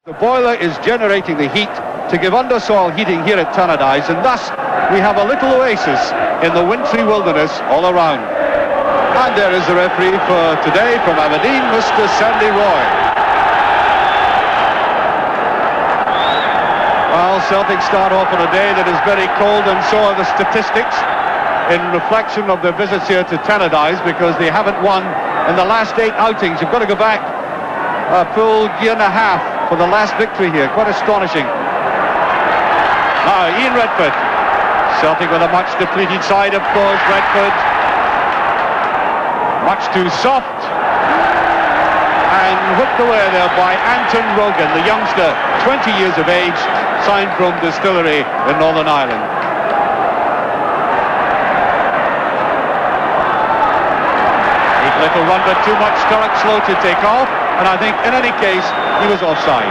The boiler is generating the heat to give undersoil heating here at Tannadice, and thus we have a little oasis in the wintry wilderness all around. And there is the referee for today from Aberdeen, Mr. Sandy Roy. Well, Celtic start off on a day that is very cold, and so are the statistics in reflection of their visits here to Tannadice, because they haven't won in the last 8 outings. You've got to go back a full year and a half for the last victory here. Quite astonishing. Now, Ian Redford. Celtic with a much depleted side, of course. Redford. Much too soft. And whipped away there by Anton Rogan, the youngster, 20 years of age, signed from Distillery in Northern Ireland. Little run, but too much. Sturrock slow to take off, and I think in any case he was offside.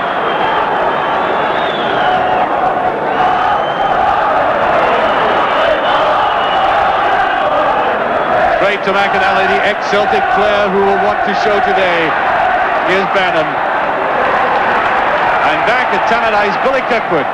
Straight to McAnally, the ex-Celtic player who will want to show today. Here's Bannon. And back at Tannadice, Billy Kirkwood.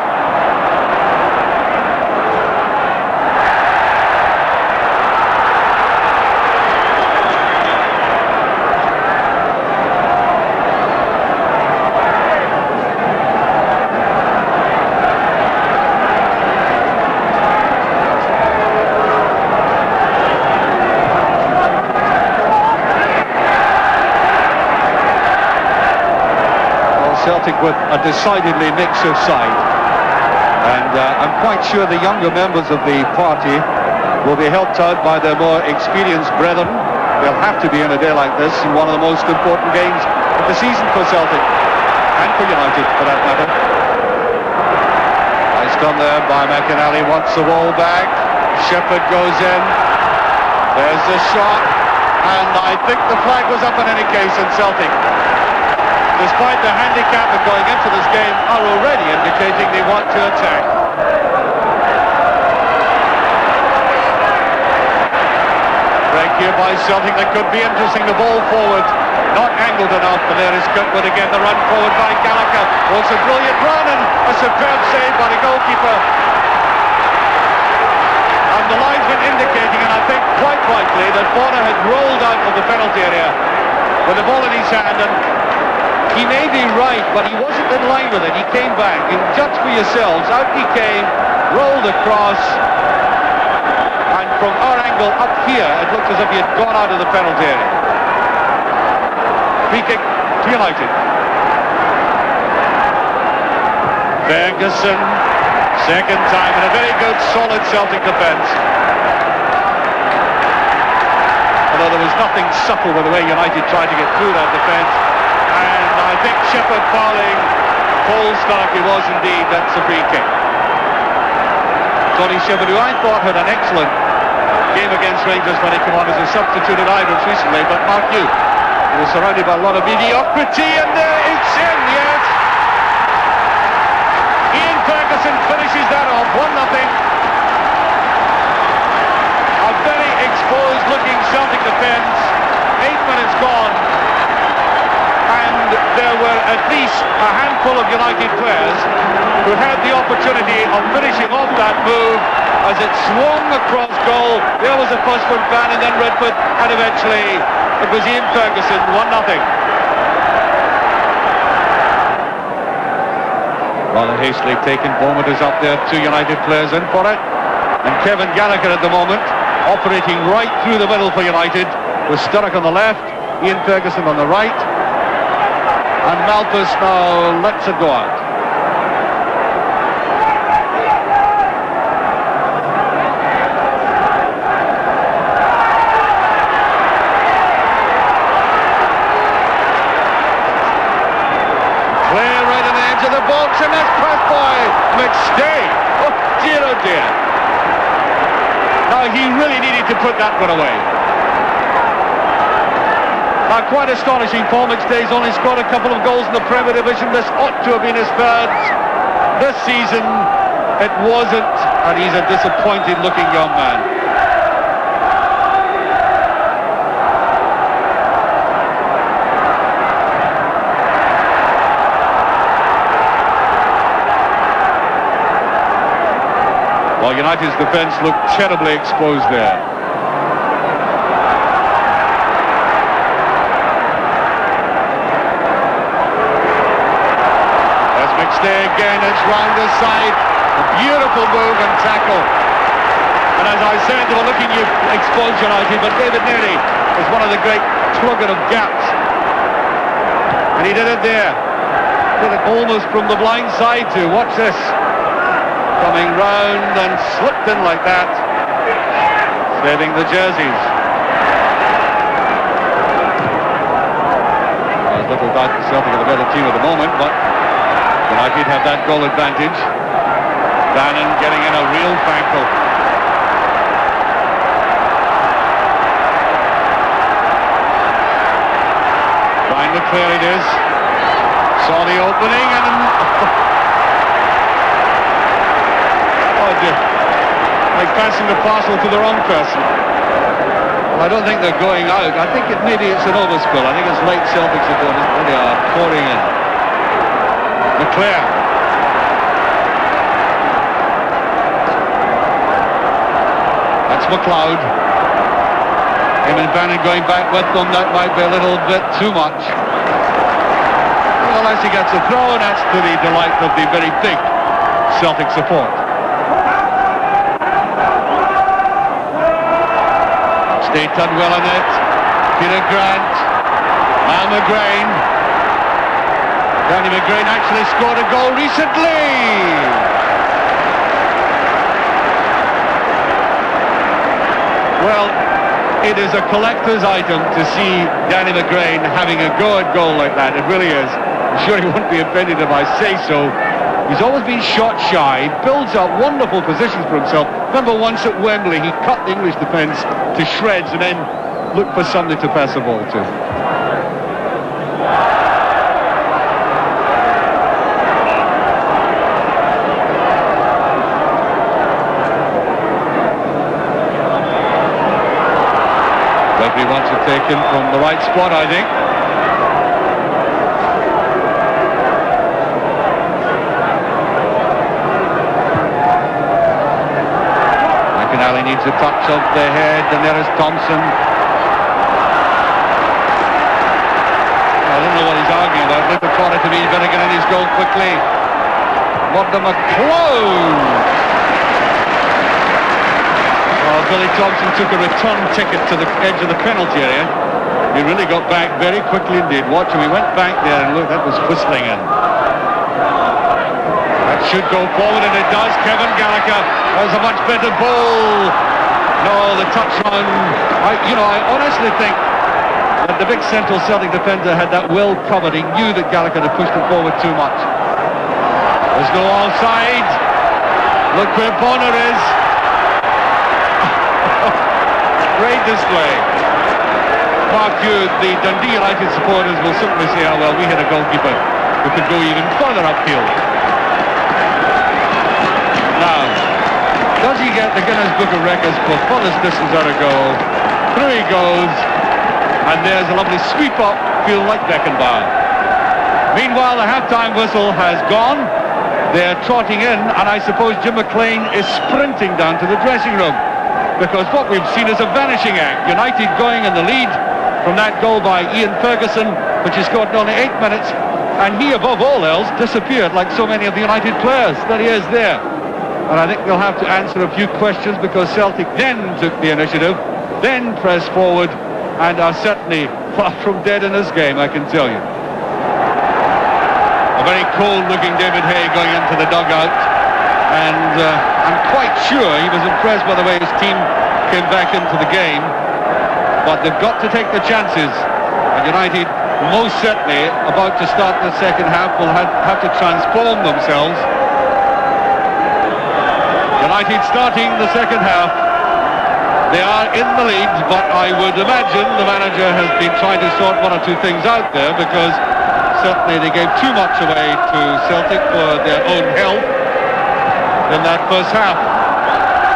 Celtic with a decidedly mixed side, and I'm quite sure the younger members of the party will be helped out by their more experienced brethren. They'll have to be in a day like this, in one of the most important games of the season for Celtic, and for United for that matter. Nice done there by McAnally. Wants the ball back. Shepherd goes in. There's the shot, and I think the flag was up in any case in Celtic, despite the handicap of going into this game, are already indicating they want to attack. Break here by Celtic, that could be interesting. The ball forward, not angled enough, and there is Kirkwood again. The run forward by Gallacher. Oh, it's a brilliant run and a superb save by the goalkeeper. And the linesman indicating, and I think quite rightly, that Bonner had rolled out of the penalty area with the ball in his hand, and he may be right, but he wasn't in line with it. He came back. You judge for yourselves. Out he came, rolled across, and from our angle up here, it looked as if he had gone out of the penalty area. Free kick to United. Ferguson, second time, and a very good, solid Celtic defence. Although there was nothing subtle with the way United tried to get through that defence. And I think Shepherd fouling Paul Starkey was indeed. That's a free kick. Tony Shepherd, who I thought had an excellent game against Rangers when he came on as a substitute at Ibrox recently, but mark you, he was surrounded by a lot of mediocrity, and it's in, yes. Ian Ferguson finishes that off, 1-0. A very exposed looking Celtic defence, 8 minutes gone. And there were at least a handful of United players who had the opportunity of finishing off that move as it swung across goal. There was a first one, Bannon, and then Redford, and eventually it was Ian Ferguson, 1-0. Rather hastily taken. Bowman is up there, 2 United players in for it. And Kevin Gallacher at the moment, operating right through the middle for United, with Sturrock on the left, Ian Ferguson on the right. And Malthus now lets it go out. Clear right on the edge of the box, and that's passed by McStay. Oh dear, oh dear. Now he really needed to put that one away. Quite astonishing. Paul McStay's only scored a couple of goals in the Premier Division. This ought to have been his third this season. It wasn't, and he's a disappointed looking young man. Well, United's defence looked terribly exposed there. There's McStay again, it's round the side. A beautiful move and tackle. And as I said, they were looking to expose United, but David Neary is one of the great plugger of gaps. And he did it there. Did it almost from the blind side too. Watch this. Coming round and slipped in like that. Saving the jerseys. There's little doubt that Celtic are the better team at the moment, but United have that goal advantage. Bannon getting in a real tackle. Brian McClare it is. Saw the opening and oh dear, like passing the parcel to the wrong person. Well, I don't think they're going out. I think maybe it's an overspill. I think it's late Celtics are doing it. They are pouring in. McClare. That's McLeod. Him and Bannon going back with them. That might be a little bit too much. Well, as he gets a throw, and that's to the delight of the very big Celtic support. Stayed done well on it. Peter Grant. Al McGrain. Danny McGrain actually scored a goal recently. Well, it is a collector's item to see Danny McGrain having a go at goal like that. It really is. I'm sure he won't be offended if I say so. He's always been shot shy, builds up wonderful positions for himself. Remember once at Wembley, he cut the English defence to shreds and then looked for somebody to pass the ball to. Referee wants it taken from the right spot, I think. McInally needs a touch of the head, and there is Thompson. I don't know what he's arguing about. Look at it to me, he's better get in his goal quickly. Murdo McLeod. Billy Thompson took a return ticket to the edge of the penalty area. He really got back very quickly indeed. Watch him, he went back there and look, that was whistling in. That should go forward and it does. Kevin Gallacher has a much better ball. No, the touch on. I honestly think that the big central Celtic defender had that well covered. He knew that Gallacher had pushed it forward too much. There's no offside. Look where Bonner is. Great display. Mark Hugh, the Dundee United supporters will simply say, oh well, we had a goalkeeper who could go even further upfield. Now, does he get the Guinness Book of Records for furthest distance out of goal? Through he goes, and there's a lovely sweep up field like Beckenbauer. Meanwhile, the half-time whistle has gone. They're trotting in, and I suppose Jim McLean is sprinting down to the dressing room. Because what we've seen is a vanishing act. United going in the lead from that goal by Ian Ferguson, which he scored in only 8 minutes, and he, above all else, disappeared like so many of the United players. There he is there. And I think they'll have to answer a few questions because Celtic then took the initiative, then pressed forward, and are certainly far from dead in this game, I can tell you. A very cold-looking David Hay going into the dugout. And I'm quite sure he was impressed by the way his team came back into the game. But they've got to take the chances. And United, most certainly, about to start the second half, will have to transform themselves. United starting the second half. They are in the lead, but I would imagine the manager has been trying to sort one or two things out there because certainly they gave too much away to Celtic for their own health in that first half.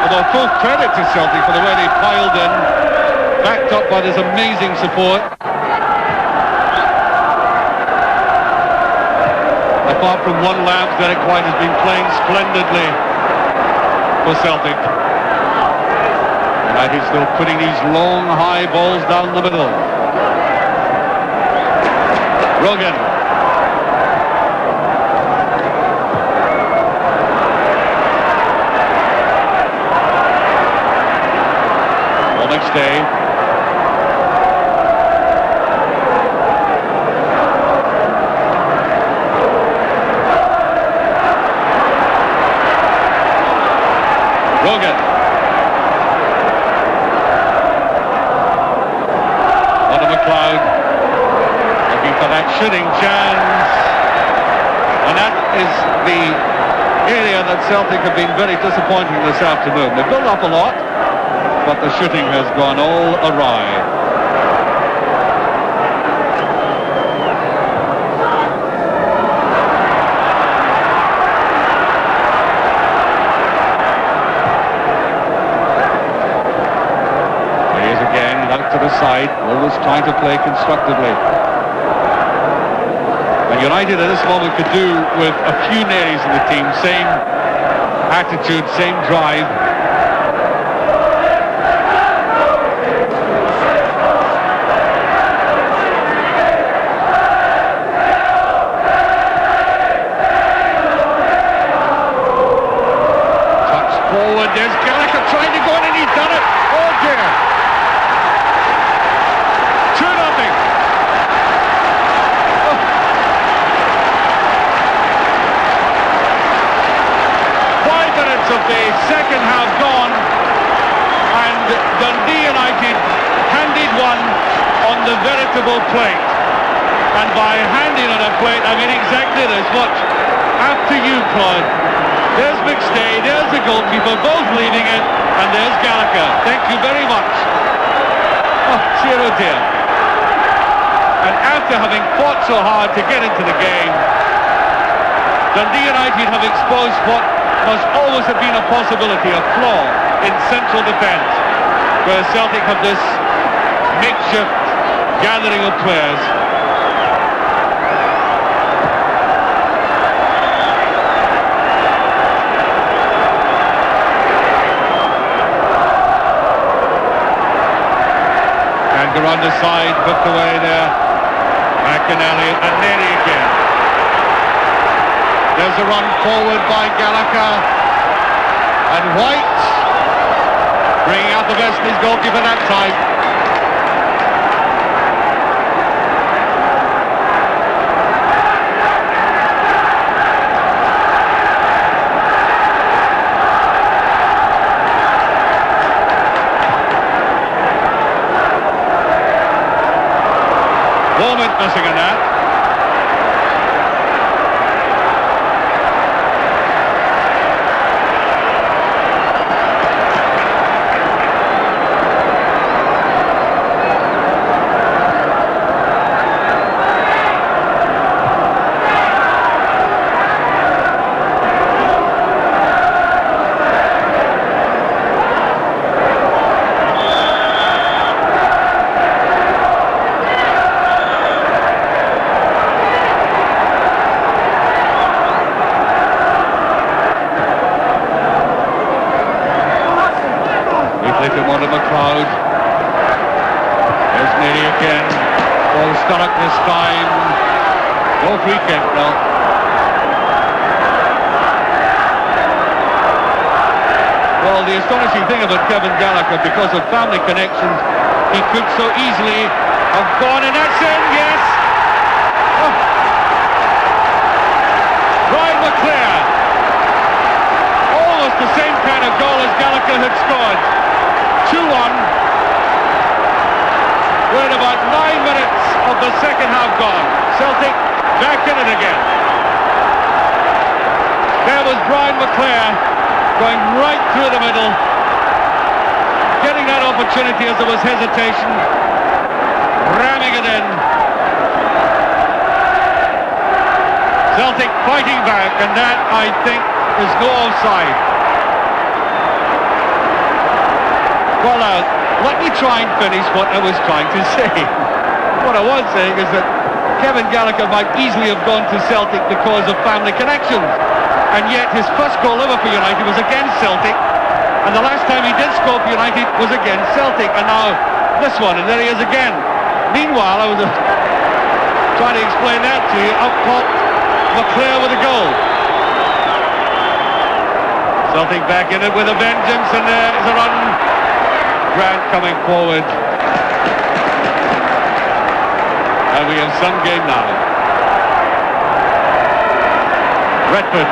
Although full credit to Celtic for the way they piled in, backed up by this amazing support. Apart from one lap, Derek White has been playing splendidly. for Celtic. United still putting these long, high balls down the middle. Rogan. Day. Rogan. Under McLeod. Looking for that shooting chance. And that is the area that Celtic have been very disappointing this afternoon. They built up a lot, but the shooting has gone all awry. He is again out to the side, always trying to play constructively. And United at this moment could do with a few nails in the team, same attitude, same drive. There's Gallacher trying to go in and he's done it. Oh dear. 2-0. Oh. 5 minutes of the second half gone, and Dundee United handed one on the veritable plate. And by handing on a plate, I mean exactly this. Watch. After you, Claude. There's McStay, there's the goalkeeper, both leading it, and there's Gallacher. Thank you very much. Oh, dear, oh dear. And after having fought so hard to get into the game, Dundee United have exposed what must always have been a possibility, a flaw in central defence, where Celtic have this makeshift gathering of players. On the side, hooked away there. McInally and Neri again. There's a run forward by Gallacher. And White bringing out the best in his goalkeeper that time. Missing in that. McLeod. There's Neely again. Ball stuck this time. No free kick now. Well, the astonishing thing about Kevin Gallacher, because of family connections, he could so easily have gone, and that's in, yes! Oh. Brian McClare. Almost the same kind of goal as Gallacher had scored. 2-1. We're at about 9 minutes of the second half gone. Celtic back in it again. There was Brian McClare going right through the middle, getting that opportunity as there was hesitation, ramming it in. Celtic fighting back, and that, I think, is no offside. Well, let me try and finish what I was trying to say. What I was saying is that Kevin Gallacher might easily have gone to Celtic because of family connections. And yet his first goal ever for United was against Celtic, And the last time he did score for United was against Celtic, and now this one, and there he is again. Meanwhile, I was trying to explain that to you. Up popped McClare with a goal. Celtic back in it with a vengeance, and there is a run. Grant coming forward. And we have some game now. Redford.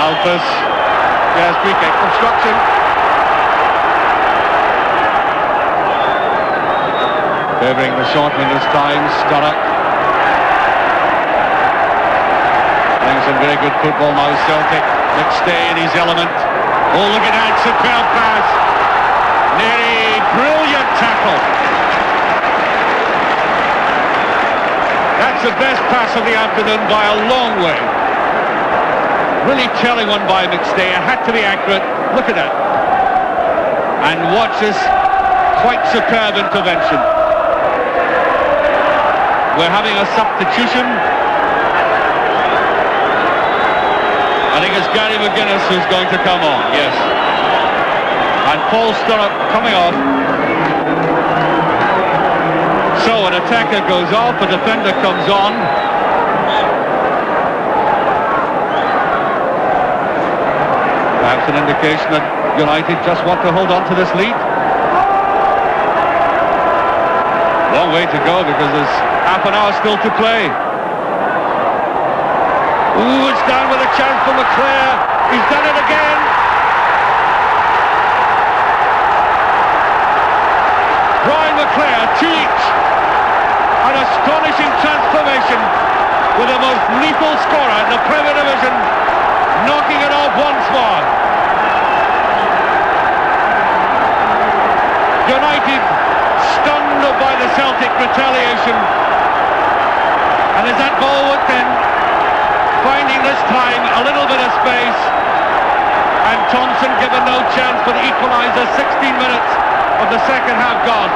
Malthus. Yes, free kick. Obstruction. Favouring the shortman this time. Sturrock. Playing some very good football now, Celtic. McStay in his element. Oh, look at that. Superb pass. Nearly brilliant tackle. That's the best pass of the afternoon by a long way. Really telling one by McStay. It had to be accurate. Look at that. And watch this quite superb intervention. We're having a substitution. I think it's Gary McGuinness who's going to come on, yes. And Paul Sturrock coming off. So an attacker goes off, a defender comes on. Perhaps an indication that United just want to hold on to this lead. Long way to go because there's half an hour still to play. Ooh, it's down with a chance for McClare. He's done it again. Brian McClare, two each. An astonishing transformation with the most lethal scorer in the Premier Division, knocking it off once more. United stunned by the Celtic retaliation. And is that ball within? Finding this time a little bit of space, and Thompson given no chance for the equaliser. 16 minutes of the second half gone.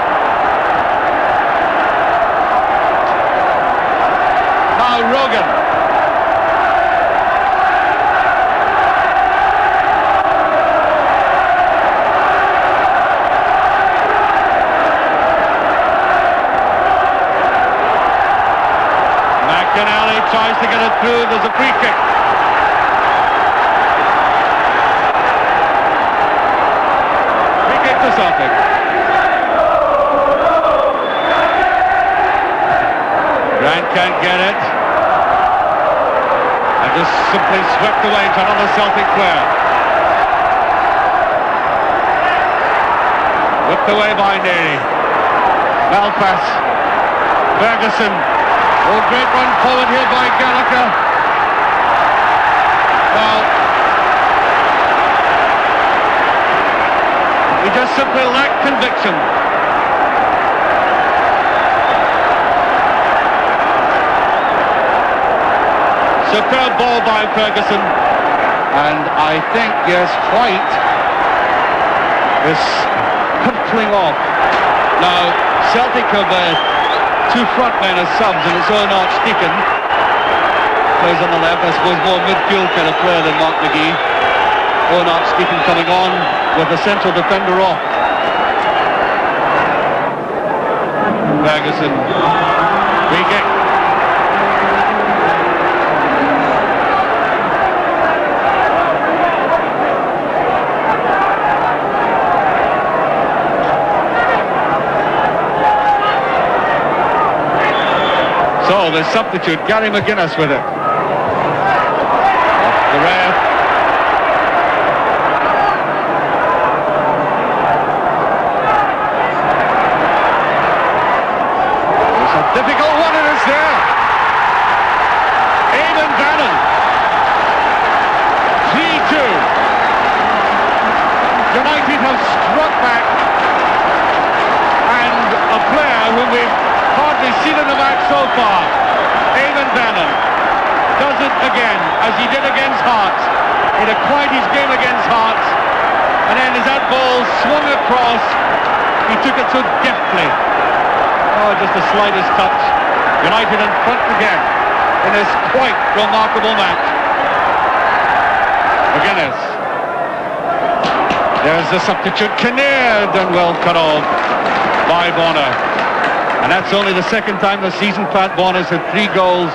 Now Rogan. McInally tries to get it through. There's a free kick. Free kick to Celtic. Grant can't get it. And just simply swept away to another Celtic player. Whipped away by Neary. Belfast. Ferguson. Oh, great run forward here by Gallacher. Well, he just simply lacked conviction. Superb ball by Ferguson. And I think, yes, White is pimpling off. Now, Celtic have two front men as subs, and it's Owen Archdeacon plays on the left. I suppose more midfield kind of player than Mark McGee. Owen Archdeacon coming on with the central defender off. Ferguson, free kick. So the substitute, Gary McGuinness with it. Off the ref. It's a difficult one, and it's there. Gallacher and Bannon. 3-2. United have struck back, and a player whom we've hardly seen in the match so far, Gallacher and Bannon, does it again, as he did against Hearts. He acquired his game against Hearts, and then as that ball swung across, he took it so deftly. Oh, just the slightest touch. United in front again in this quite remarkable match. McGuinness. There's the substitute, Kinnear, done well cut off by Bonner. And that's only the second time this season Pat Bonner's had 3 goals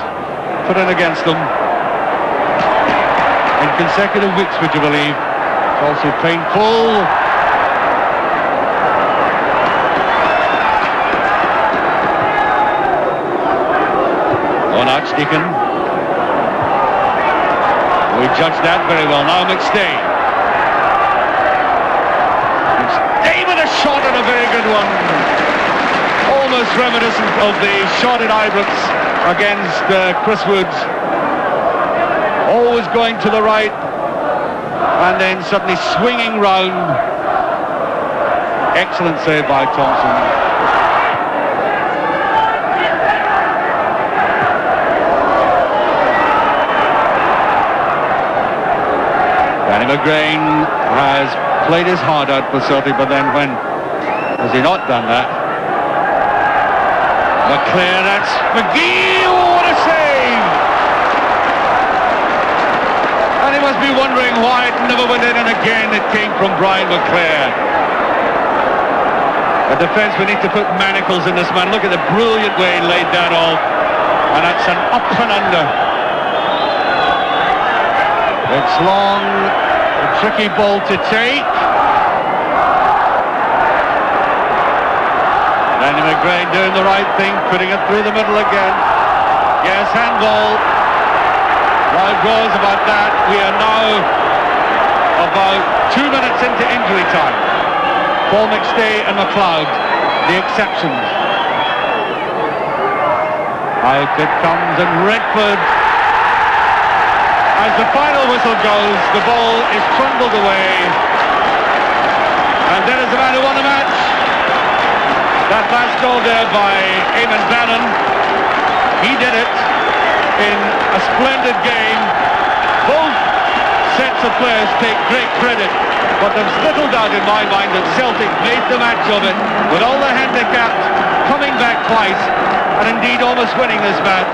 put in against them in consecutive weeks, would you believe? It's also painful. On Archdeacon. We judged that very well. Now McStay. McStay with a shot, and a very good one. Almost reminiscent of the shot at Ibrox against Chris Woods. Always going to the right and then suddenly swinging round. Excellent save by Thompson. Danny McGrain has played his heart out for Celtic, but then when has he not done that? McClair, that's McGee, oh, what a save! And he must be wondering why it never went in, and again it came from Brian McClair. A defence, we need to put manacles in this man. Look at the brilliant way he laid that off, and that's an up and under. It's long, a tricky ball to take. Danny McGrain doing the right thing, putting it through the middle again. Yes, handball. Wild draws about that. We are now about 2 minutes into injury time. Paul McStay and McLeod, the exceptions. Out it comes, and Redford. As the final whistle goes, the ball is trundled away. And there is the man who won the match. That last goal there by Bannon, he did it in a splendid game. Both sets of players take great credit, but there's little doubt in my mind that Celtic made the match of it, with all the handicaps, coming back twice, and indeed almost winning this match.